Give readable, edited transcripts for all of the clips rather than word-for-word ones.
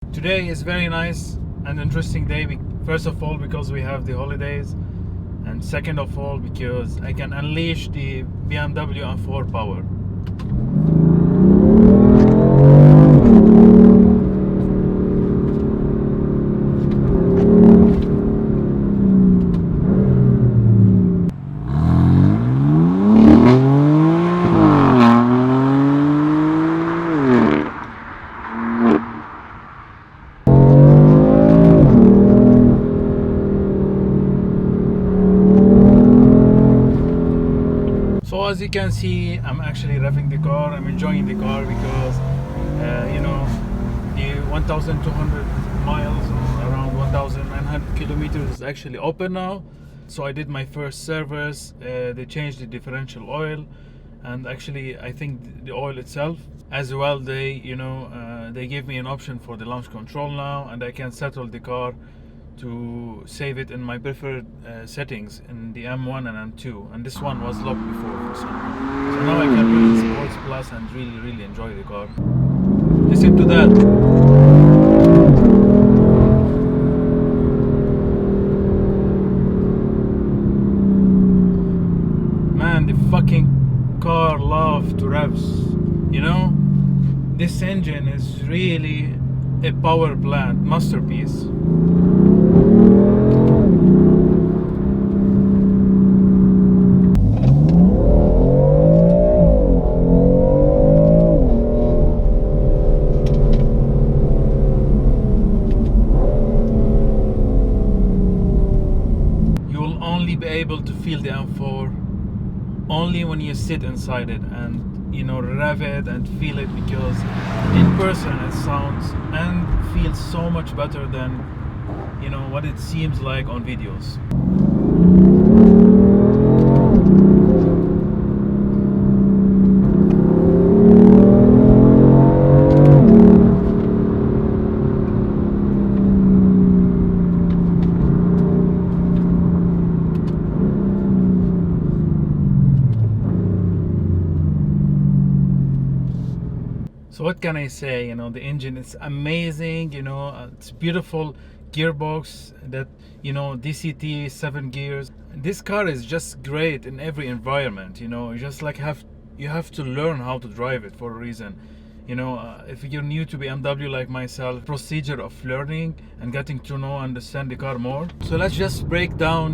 Today is very nice and interesting day. First of all, because we have the holidays, and second of all, because I can unleash the BMW M4 power. So as you can see, I'm actually revving the car. I'm enjoying the car because, the 1,200 miles or around 1,900 kilometers is actually open now. So I did my first service. They changed the differential oil, and actually I think the oil itself as well. They gave me an option for the launch control now, and I can settle the car to save it in my preferred settings in the M1 and M2, and this one was locked before for some reason. So now I can put in Sports Plus and really enjoy the car. Listen to that. Man, the fucking car loves to revs. This engine is really a power plant masterpiece. Be able to feel the M4 only when you sit inside it and rev it and feel it, because in person it sounds and feels so much better than what it seems like on videos. So what can I say? The engine is amazing. It's beautiful gearbox that DCT 7 gears. This car is just great in every environment. You just like you have to learn how to drive it for a reason. If you're new to BMW like myself, procedure of learning and getting to understand the car more. So let's just break down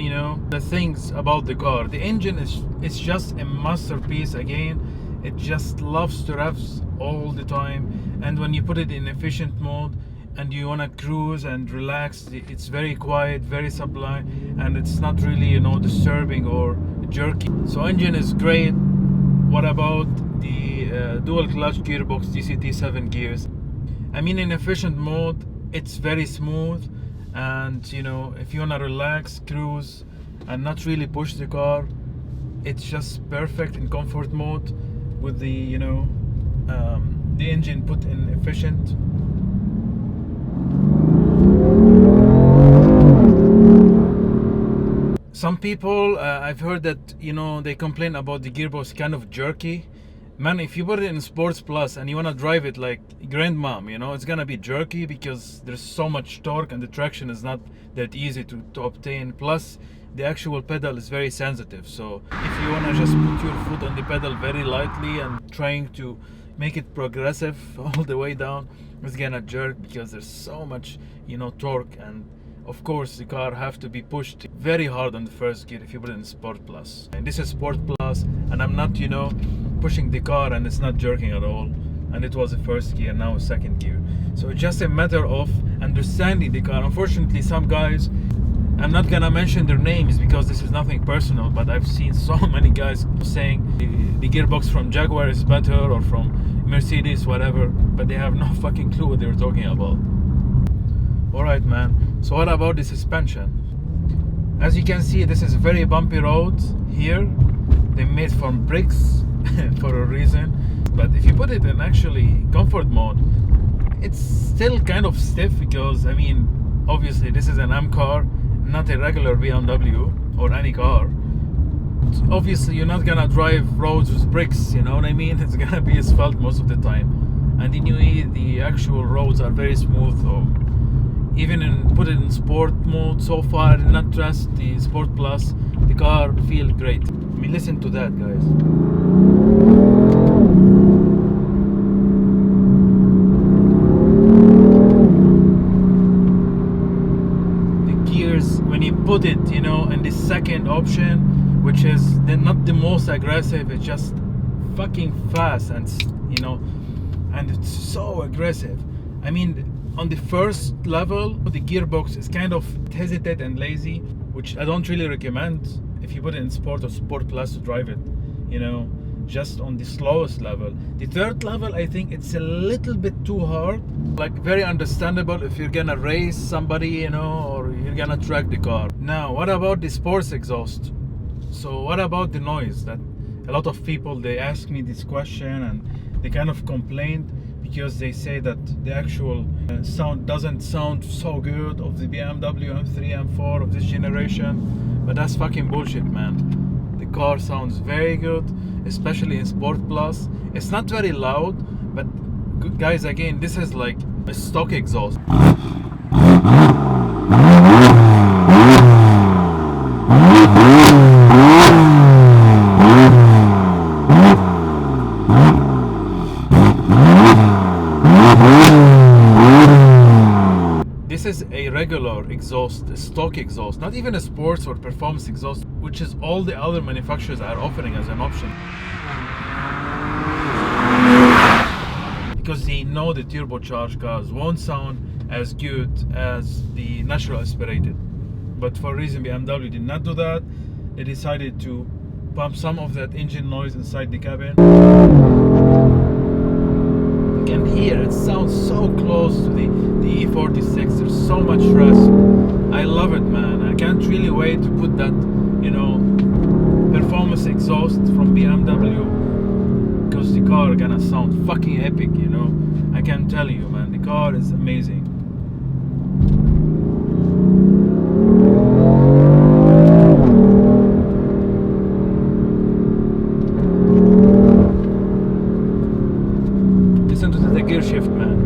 the things about the car. The engine is just a masterpiece again. It just loves to revs all the time, and when you put it in efficient mode and you want to cruise and relax, it's very quiet, very sublime, and it's not really disturbing or jerky. So engine is great. What about the dual clutch gearbox DCT 7 gears? I mean, in efficient mode it's very smooth, and if you want to relax, cruise and not really push the car, it's just perfect in comfort mode with the engine put in efficient. Some people, I've heard that they complain about the gearbox kind of jerky. Man, if you put it in Sports Plus and you want to drive it like grandmom, it's gonna be jerky because there's so much torque and the traction is not that easy to obtain. Plus the actual pedal is very sensitive, so if you want to just put your foot on the pedal very lightly and trying to make it progressive all the way down, it's gonna jerk because there's so much torque, and of course the car have to be pushed very hard on the first gear if you put it in Sport Plus. And this is Sport Plus, and I'm not pushing the car and it's not jerking at all, and it was the first gear, now second gear. So it's just a matter of understanding the car. Unfortunately, some guys, I'm not gonna mention their names because this is nothing personal, but I've seen so many guys saying the gearbox from Jaguar is better or from Mercedes, whatever, but they have no fucking clue what they're talking about. Alright, man, so what about the suspension? As you can see, this is very bumpy road here. They made from bricks for a reason, but if you put it in actually comfort mode, it's still kind of stiff because obviously this is an M car, not a regular BMW or any car. Obviously you're not gonna drive roads with bricks, you know what I mean? It's gonna be asphalt most of the time. and in UAE the actual roads are very smooth. So even put it in sport mode, so far I did not trust the Sport Plus. The car feel great. I mean, listen to that, guys. The gears, when you put it, you know, in the second option, which is not the most aggressive, it's just fucking fast, and you know, and it's so aggressive. I mean, on the first level, the gearbox is kind of hesitant and lazy, which I don't really recommend if you put it in Sport or Sport Plus to drive it, you know, just on the slowest level. The third level, I think it's a little bit too hard, like very understandable if you're gonna race somebody, you know, or you're gonna track the car. Now, what about the sports exhaust? So what about the noise? That a lot of people, they ask me this question and they kind of complained because they say that the actual sound doesn't sound so good of the BMW M3, M4 of this generation. But that's fucking bullshit, man. The car sounds very good, especially in Sport Plus. It's not very loud, but guys, again, this is like a stock exhaust. This is a regular exhaust, a stock exhaust, not even a sports or performance exhaust, which is all the other manufacturers are offering as an option. Because they know the turbocharged cars won't sound as good as the natural aspirated. But for a reason, BMW did not do that. They decided to pump some of that engine noise inside the cabin. You can hear it sounds so close to the E46. There's so much rest. I love it, man. I can't really wait to put that, you know, performance exhaust from BMW, because the car gonna sound fucking epic, you know. I can tell you, man, the car is amazing. Listen to the gear shift, man.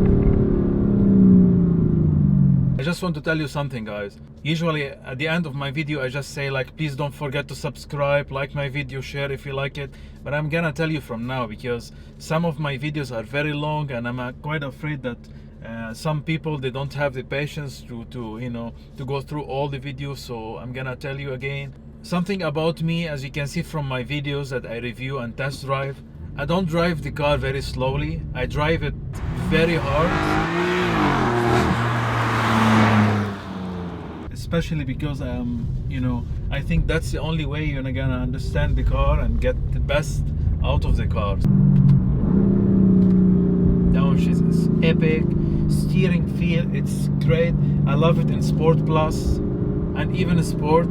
I just want to tell you something, guys. Usually at the end of my video I just say, like, please don't forget to subscribe, like my video, share if you like it. But I'm gonna tell you from now, because some of my videos are very long and I'm quite afraid that some people, they don't have the patience to you know, to go through all the videos. So I'm gonna tell you again something about me. As you can see from my videos that I review and test drive, I don't drive the car very slowly. I drive it very hard, especially because you know, I think that's the only way you're gonna understand the car and get the best out of the car. Downshift is epic. Steering feel, it's great. I love it in Sport Plus and even Sport.